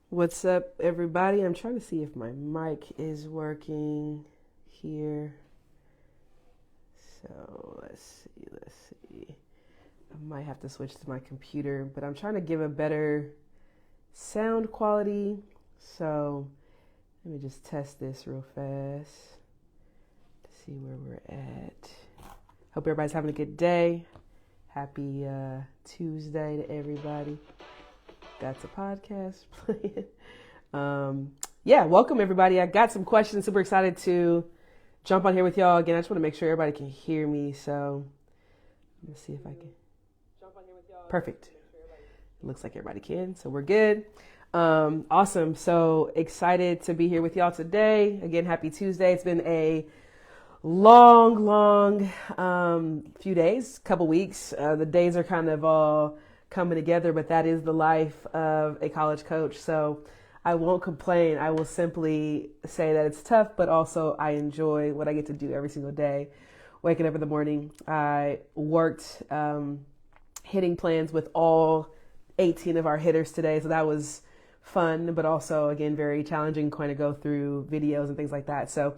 What's up, everybody? I'm trying to see if my mic is working here. So let's see. I might have to switch to my computer, but I'm trying to give a better sound quality. So let me just test this real fast to see where we're at. Hope everybody's having a good day. Happy Tuesday to everybody. That's a podcast playing. Welcome everybody. I got some questions. Super excited to jump on here with y'all again. I just want to make sure everybody can hear me. So let's see if I can. Perfect. It looks like everybody can. So we're good. Awesome. So excited to be here with y'all today. Again, happy Tuesday. It's been a long few days, couple weeks. The days are kind of all coming together, but that is the life of a college coach. So I won't complain. I will simply say that it's tough, but also I enjoy what I get to do every single day. Waking up in the morning, I worked hitting plans with all 18 of our hitters today. So that was fun, but also, again, very challenging, kind of go through videos and things like that. So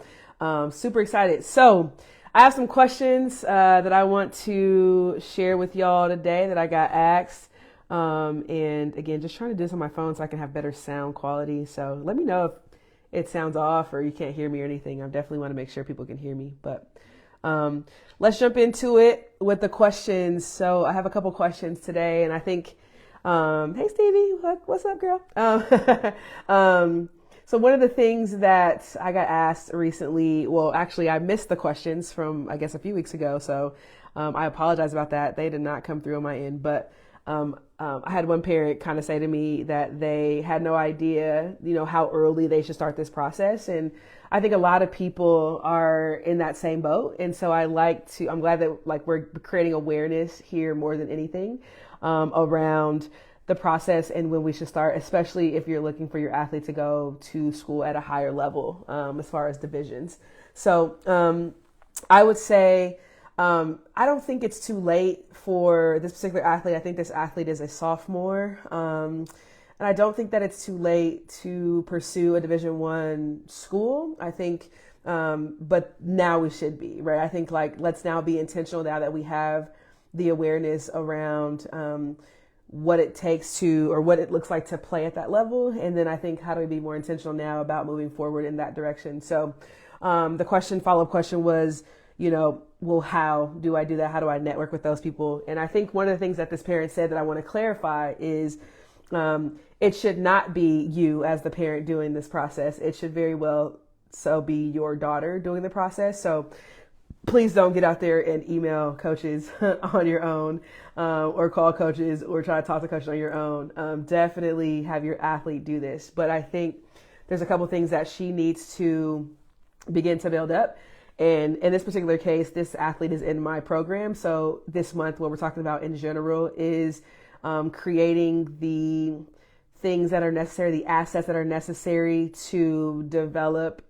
super excited. So I have some questions that I want to share with y'all today that I got asked. And again, just trying to do this on my phone so I can have better sound quality. So let me know if it sounds off or you can't hear me or anything. I definitely want to make sure people can hear me. But let's jump into it with the questions. So I have a couple questions today, and I think, hey Stevie, what's up, girl? So one of the things that I got asked recently, well, actually I missed the questions from, I guess, a few weeks ago. So I apologize about that. They did not come through on my end, but I had one parent kind of say to me that they had no idea, how early they should start this process. And I think a lot of people are in that same boat. And so I'm glad that we're creating awareness here more than anything around the process and when we should start, especially if you're looking for your athlete to go to school at a higher level as far as divisions. So I would say I don't think it's too late for this particular athlete. I think this athlete is a sophomore. And I don't think that it's too late to pursue a Division I school. I think, but now we should be, right? I think let's now be intentional now that we have the awareness around what it takes to, or what it looks like to play at that level. And then I think, how do we be more intentional now about moving forward in that direction? So the follow-up question was, well, how do I do that? How do I network with those people? And I think one of the things that this parent said that I want to clarify is it should not be you as the parent doing this process. It should very well so be your daughter doing the process. So please don't get out there and email coaches on your own or call coaches or try to talk to coaches on your own. Definitely have your athlete do this. But I think there's a couple things that she needs to begin to build up. And in this particular case, this athlete is in my program. So this month, what we're talking about in general is creating the things that are necessary, the assets that are necessary to develop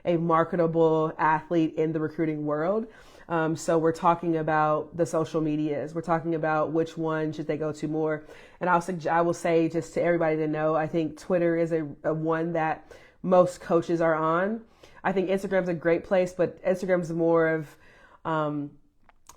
a marketable athlete in the recruiting world. So we're talking about the social medias. We're talking about which one should they go to more. And I will say just to everybody to know, I think Twitter is a one that most coaches are on. I think Instagram's a great place, but Instagram's more of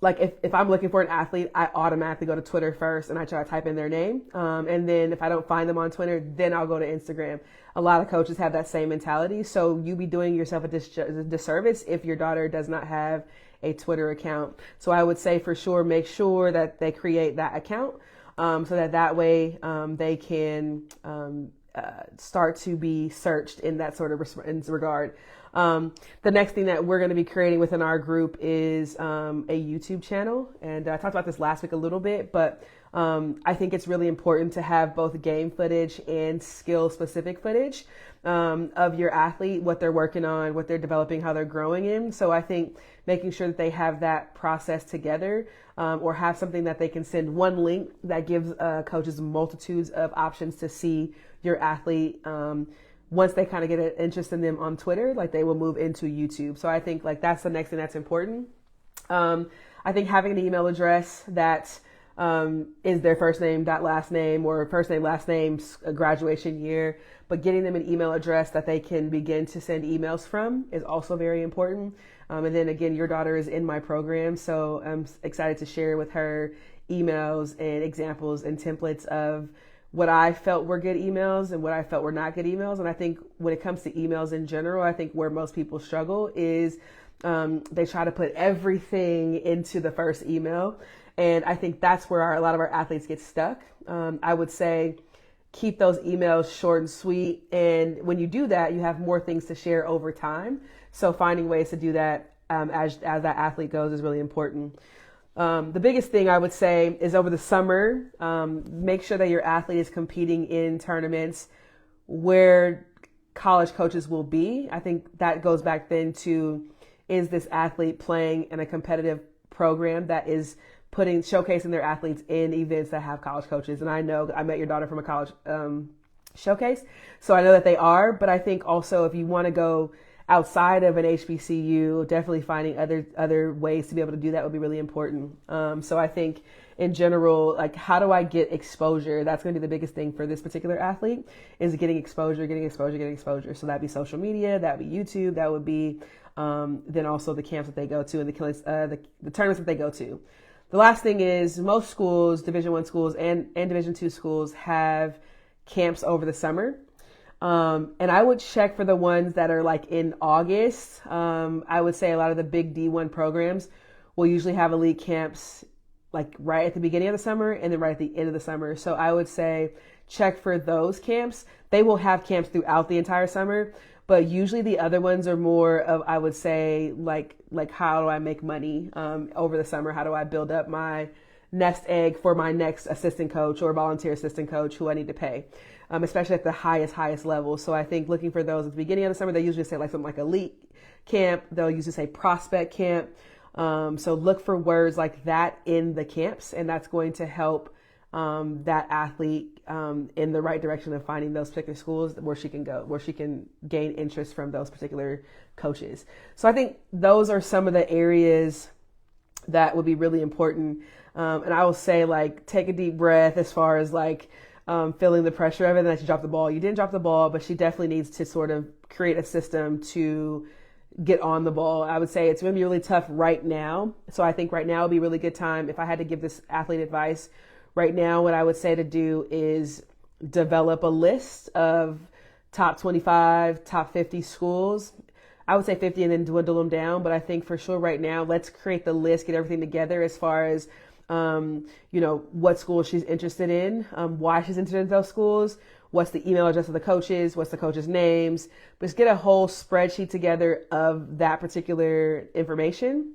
if I'm looking for an athlete, I automatically go to Twitter first and I try to type in their name. And then if I don't find them on Twitter, then I'll go to Instagram. A lot of coaches have that same mentality. So you be doing yourself a disservice if your daughter does not have a Twitter account. So I would say for sure, make sure that they create that account so that way they can start to be searched in that sort of regard. The next thing that we're going to be creating within our group is a YouTube channel. And I talked about this last week a little bit, but I think it's really important to have both game footage and skill specific footage of your athlete, what they're working on, what they're developing, how they're growing in. So I think making sure that they have that process together or have something that they can send one link that gives coaches multitudes of options to see your athlete. Once they kind of get an interest in them on Twitter, they will move into YouTube. So I think that's the next thing that's important. I think having an email address that is their first name dot last name, or first name last name graduation year. But getting them an email address that they can begin to send emails from is also very important. And then again, your daughter is in my program, so I'm excited to share with her emails and examples and templates of what I felt were good emails and what I felt were not good emails. And I think when it comes to emails in general, I think where most people struggle is they try to put everything into the first email. And I think that's where a lot of our athletes get stuck. I would say keep those emails short and sweet. And when you do that, you have more things to share over time. So finding ways to do that as that athlete goes is really important. The biggest thing I would say is over the summer, make sure that your athlete is competing in tournaments where college coaches will be. I think that goes back then to, is this athlete playing in a competitive program that is showcasing their athletes in events that have college coaches? And I know I met your daughter from a college showcase, so I know that they are. But I think also if you want to go outside of an HBCU, definitely finding other ways to be able to do that would be really important. So I think in general, like, how do I get exposure? That's going to be the biggest thing for this particular athlete, is getting exposure. So that'd be social media, that'd be YouTube, that would be then also the camps that they go to and the tournaments that they go to. The last thing is most schools, Division I schools and Division II schools, have camps over the summer. And I would check for the ones that are like in August. I would say a lot of the big D1 programs will usually have elite camps like right at the beginning of the summer and then right at the end of the summer. So I would say check for those camps. They will have camps throughout the entire summer, but usually the other ones are more of, I would say, like how do I make money over the summer? How do I build up my nest egg for my next assistant coach or volunteer assistant coach who I need to pay, especially at the highest level. So I think looking for those at the beginning of the summer, they usually say like something like elite camp. They'll usually say prospect camp. So look for words like that in the camps, and that's going to help that athlete in the right direction of finding those particular schools where she can go, where she can gain interest from those particular coaches. So I think those are some of the areas that would be really important. And I will say, like, take a deep breath as far as like feeling the pressure of it, and that you dropped the ball. You didn't drop the ball, but she definitely needs to sort of create a system to get on the ball. I would say it's going to be really tough right now. So I think right now would be a really good time. If I had to give this athlete advice right now, what I would say to do is develop a list of top 25, top 50 schools. I would say 50 and then dwindle them down. But I think for sure right now, let's create the list, get everything together as far as, what school she's interested in, why she's interested in those schools, what's the email address of the coaches, what's the coaches' names. But just get a whole spreadsheet together of that particular information.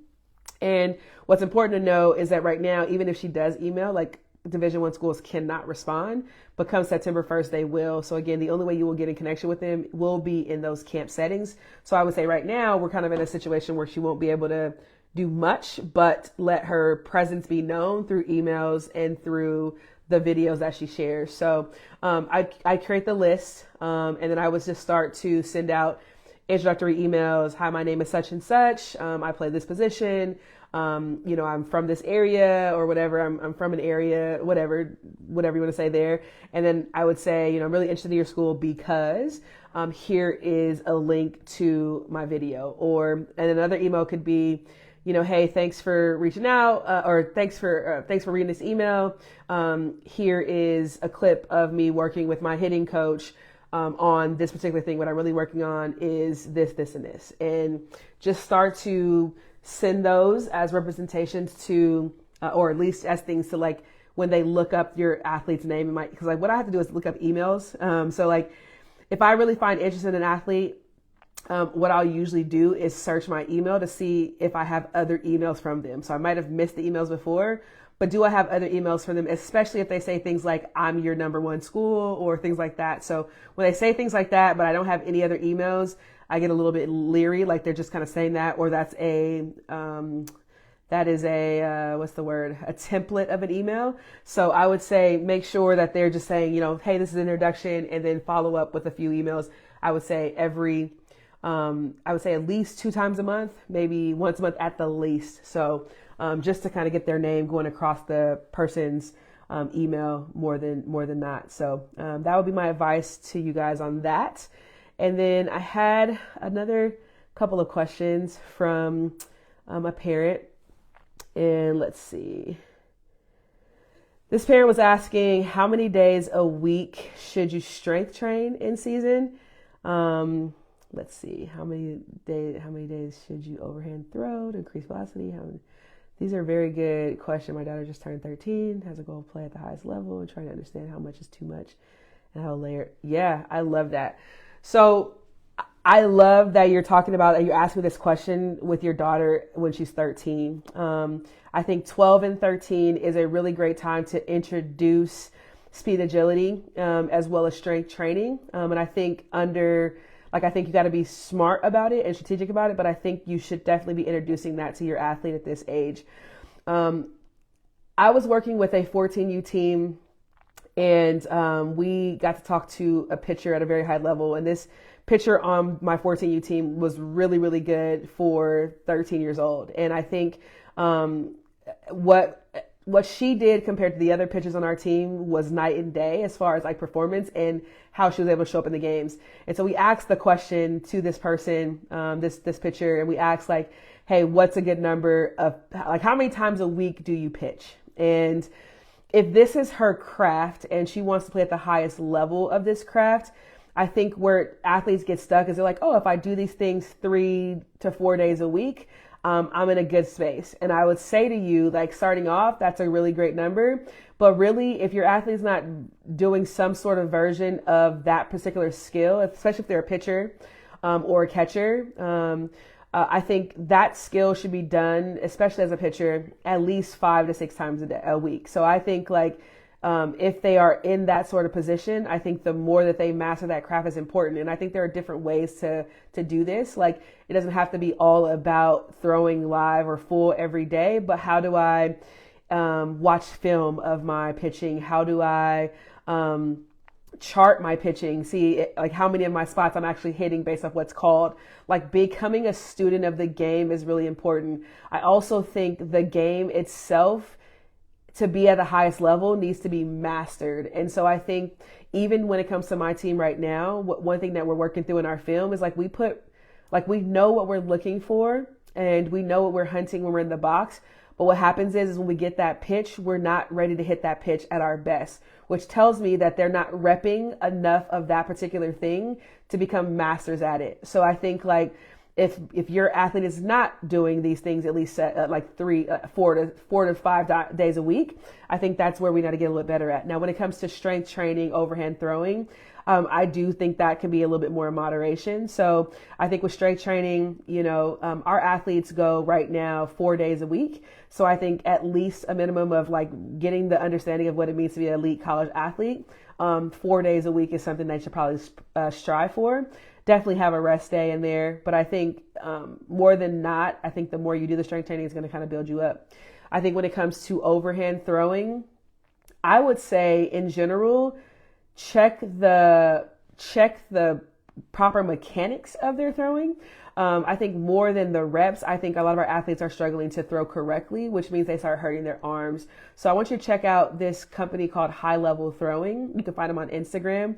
And what's important to know is that right now, even if she does email, like, Division I schools cannot respond, but come September 1st, they will. So again, the only way you will get in connection with them will be in those camp settings. So I would say right now, we're kind of in a situation where she won't be able to do much, but let her presence be known through emails and through the videos that she shares. So I create the list, and then I would just start to send out introductory emails. Hi, my name is such and such. I play this position. I'm from this area or whatever. I'm from an area, whatever you want to say there. And then I would say, I'm really interested in your school because here is a link to my video. And another email could be, hey, thanks for reaching out, or thanks for reading this email. Here is a clip of me working with my hitting coach on this particular thing. What I'm really working on is this, this, and this. And just start to send those as representations to, or at least as things to, like, when they look up your athlete's name, because like what I have to do is look up emails. So like if I really find interest in an athlete, what I'll usually do is search my email to see if I have other emails from them. So I might have missed the emails before, but do I have other emails from them, especially if they say things like, I'm your number one school or things like that. So when they say things like that, but I don't have any other emails, I get a little bit leery, like they're just kind of saying that, or that is a what's the word? A template of an email. So I would say make sure that they're just saying, hey, this is an introduction, and then follow up with a few emails. I would say at least 2 times a month, maybe once a month at the least. So just to kind of get their name going across the person's email more than not. So that would be my advice to you guys on that. And then I had another couple of questions from a parent, and let's see. This parent was asking, how many days a week should you strength train in season? Let's see, how many days should you overhand throw to increase velocity? These are very good questions. My daughter just turned 13, has a goal to play at the highest level, and trying to understand how much is too much and how to layer. Yeah, I love that. So I love that you're talking about, that you're asking this question with your daughter when she's 13. I think 12 and 13 is a really great time to introduce speed agility, as well as strength training. And I think I think you got to be smart about it and strategic about it, but I think you should definitely be introducing that to your athlete at this age. I was working with a 14U team, and we got to talk to a pitcher at a very high level. And this pitcher on my 14U team was really, really good for 13 years old. And I think what she did compared to the other pitchers on our team was night and day as far as like performance and how she was able to show up in the games. And so we asked the question to this person, this pitcher, and we asked like, hey, what's a good number of, like, how many times a week do you pitch? And if this is her craft and she wants to play at the highest level of this craft, I think where athletes get stuck is they're like, oh, if I do these things 3 to 4 days a week, I'm in a good space. And I would say to you, like, starting off, that's a really great number. But really, if your athlete's not doing some sort of version of that particular skill, especially if they're a pitcher or a catcher, I think that skill should be done, especially as a pitcher, at least 5 to 6 times a week. So I think like, if they are in that sort of position, I think the more that they master that craft is important. And I think there are different ways to do this. Like, it doesn't have to be all about throwing live or full every day, but how do I watch film of my pitching? How do I chart my pitching? See like how many of my spots I'm actually hitting based off what's called. Like, becoming a student of the game is really important. I also think the game itself, to be at the highest level, needs to be mastered. And so I think even when it comes to my team right now, one thing that we're working through in our film is like we know what we're looking for and we know what we're hunting when we're in the box. But what happens is when we get that pitch, we're not ready to hit that pitch at our best, which tells me that they're not repping enough of that particular thing to become masters at it. So I think like, if your athlete is not doing these things at least like 4 to 5 days a week, I think that's where we got to get a little bit better at. Now, when it comes to strength training, overhand throwing, I do think that can be a little bit more in moderation. So I think with strength training, our athletes go right now 4 days a week. So I think at least a minimum of like getting the understanding of what it means to be an elite college athlete. 4 days a week is something they should probably strive for. Definitely have a rest day in there. But I think more than not, I think the more you do the strength training, it's going to kind of build you up. I think when it comes to overhand throwing, I would say in general, check the proper mechanics of their throwing. I think more than the reps, I think a lot of our athletes are struggling to throw correctly, which means they start hurting their arms. So I want you to check out this company called High Level Throwing. You can find them on Instagram.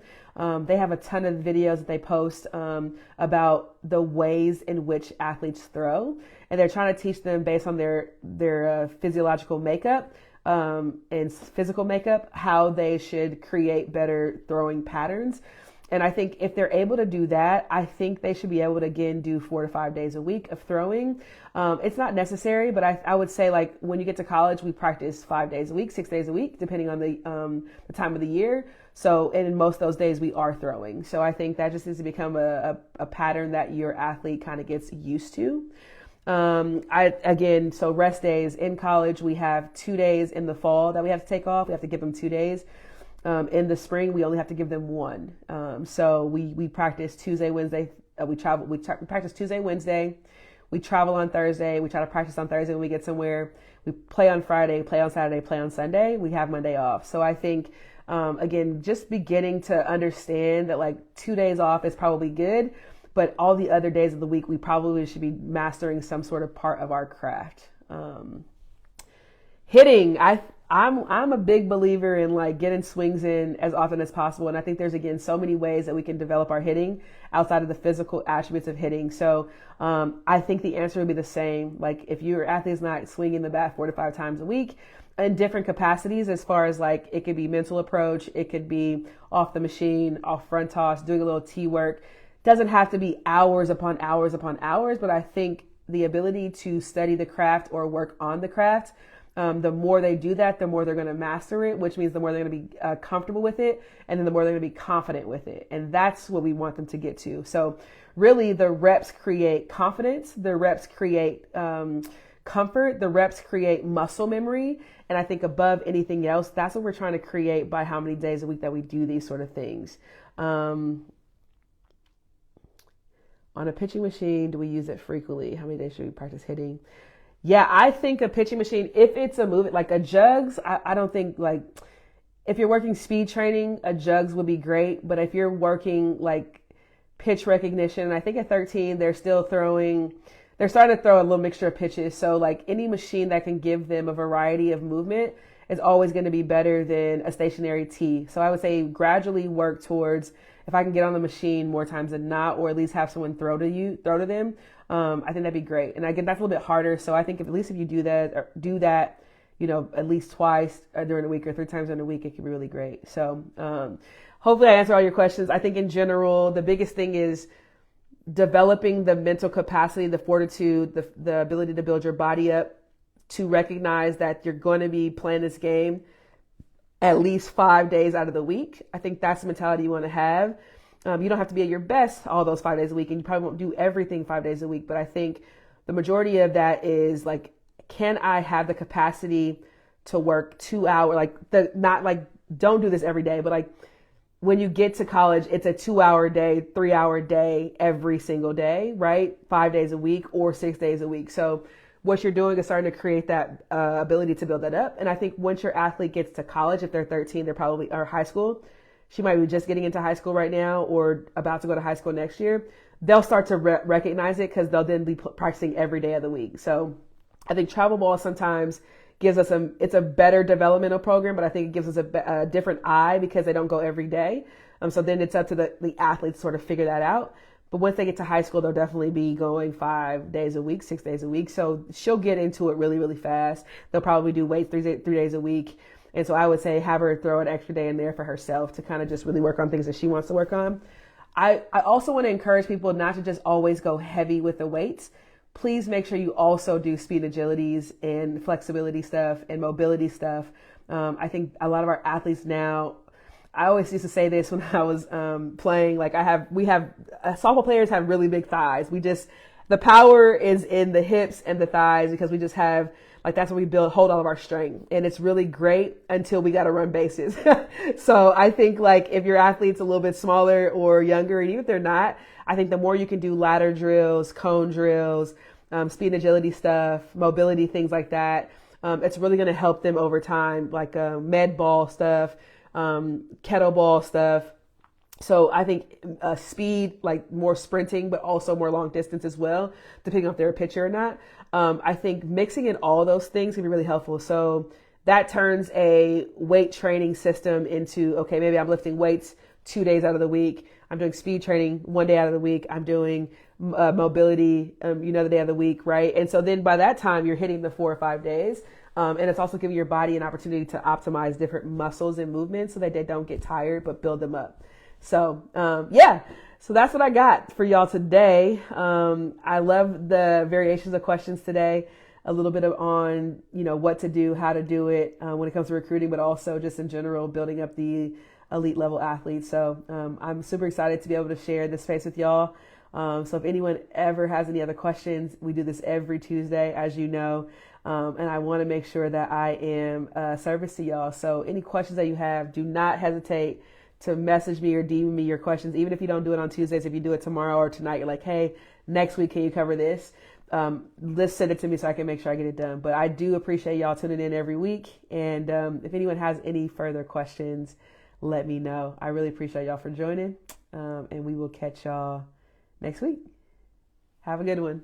They have a ton of videos that they post about the ways in which athletes throw. And they're trying to teach them based on their physiological makeup and physical makeup, how they should create better throwing patterns. And I think if they're able to do that, I think they should be able to, again, do 4 to 5 days a week of throwing. It's not necessary, but I would say, like, when you get to college, we practice 5 days a week, 6 days a week, depending on the time of the year. So, and in most of those days, we are throwing. So I think that just needs to become a pattern that your athlete kind of gets used to. So rest days in college, we have 2 days in the fall that we have to take off. We have to give them 2 days. In the spring, we only have to give them 1. So we practice Tuesday, Wednesday. We practice Tuesday, Wednesday. We travel on Thursday. We try to practice on Thursday when we get somewhere. We play on Friday, play on Saturday, play on Sunday. We have Monday off. So I think, again, just beginning to understand that like 2 days off is probably good, but all the other days of the week, we probably should be mastering some sort of part of our craft. Hitting, I'm a big believer in like getting swings in as often as possible, and I think there's again so many ways that we can develop our hitting outside of the physical attributes of hitting. So I think the answer would be the same. Like if your athlete's not swinging the bat 4 to 5 times a week in different capacities, as far as like it could be mental approach, it could be off the machine, off front toss, doing a little tee work. Doesn't have to be hours upon hours upon hours, but I think the ability to study the craft or work on the craft, the more they do that, the more they're going to master it, which means the more they're going to be comfortable with it, and then the more they're going to be confident with it. And that's what we want them to get to. So really the reps create confidence, the reps create comfort, the reps create muscle memory. And I think above anything else, that's what we're trying to create by how many days a week that we do these sort of things. On a pitching machine, do we use it frequently? How many days should we practice hitting? Yeah, I think a pitching machine, if it's a movement like a jugs, I don't think like, if you're working speed training, a jugs would be great. But if you're working like pitch recognition, I think at 13, they're starting to throw a little mixture of pitches. So like any machine that can give them a variety of movement is always going to be better than a stationary tee. So I would say gradually work towards, if I can get on the machine more times than not, or at least have someone throw to them, I think that'd be great. And again, that's a little bit harder. So I think at least if you do that, at least twice during the week or 3 times during the week, it can be really great. So hopefully I answer all your questions. I think in general, the biggest thing is developing the mental capacity, the fortitude, the ability to build your body up to recognize that you're going to be playing this game at least 5 days out of the week. I think that's the mentality you want to have. You don't have to be at your best all those 5 days a week, and you probably won't do everything 5 days a week. But I think the majority of that is like, can I have the capacity to work 2 hours? Don't do this every day, but like when you get to college, it's a 2-hour day, 3-hour day every single day, right? 5 days a week or 6 days a week. So what you're doing is starting to create that ability to build that up. And I think once your athlete gets to college, if they're 13, they're probably, or high school, she might be just getting into high school right now or about to go to high school next year. They'll start to recognize it because they'll then be practicing every day of the week. So I think travel ball sometimes gives us it's a better developmental program, but I think it gives us a different eye because they don't go every day. So then it's up to the athletes to sort of figure that out. But once they get to high school, they'll definitely be going 5 days a week, 6 days a week. So she'll get into it really, really fast. They'll probably do weights 3 days a week. And so I would say have her throw an extra day in there for herself to kind of just really work on things that she wants to work on. I also want to encourage people not to just always go heavy with the weights. Please make sure you also do speed agilities and flexibility stuff and mobility stuff. I think a lot of our athletes now, I always used to say this when I was playing, like softball players have really big thighs. The power is in the hips and the thighs because we just have, like, that's where we hold all of our strength. And it's really great until we got to run bases. So I think like if your athlete's a little bit smaller or younger, and even if they're not, I think the more you can do ladder drills, cone drills, speed and agility stuff, mobility, things like that, it's really going to help them over time, like med ball stuff, kettlebell stuff. So I think speed, like more sprinting, but also more long distance as well, depending on if they're a pitcher or not. I think mixing in all those things can be really helpful. So that turns a weight training system into, okay, maybe I'm lifting weights 2 days out of the week. I'm doing speed training 1 day out of the week. I'm doing mobility, the day of the week, right? And so then by that time, you're hitting the 4 or 5 days. And it's also giving your body an opportunity to optimize different muscles and movements so that they don't get tired, but build them up. So, so that's what I got for y'all today. I love the variations of questions today, a little bit on, what to do, how to do it when it comes to recruiting, but also just in general, building up the elite level athletes. So I'm super excited to be able to share this space with y'all. So if anyone ever has any other questions, we do this every Tuesday, as you know. And I want to make sure that I am a service to y'all. So any questions that you have, do not hesitate to message me or DM me your questions. Even if you don't do it on Tuesdays, if you do it tomorrow or tonight, you're like, hey, next week, can you cover this? Let's send it to me so I can make sure I get it done. But I do appreciate y'all tuning in every week. And if anyone has any further questions, let me know. I really appreciate y'all for joining. And we will catch y'all next week. Have a good one.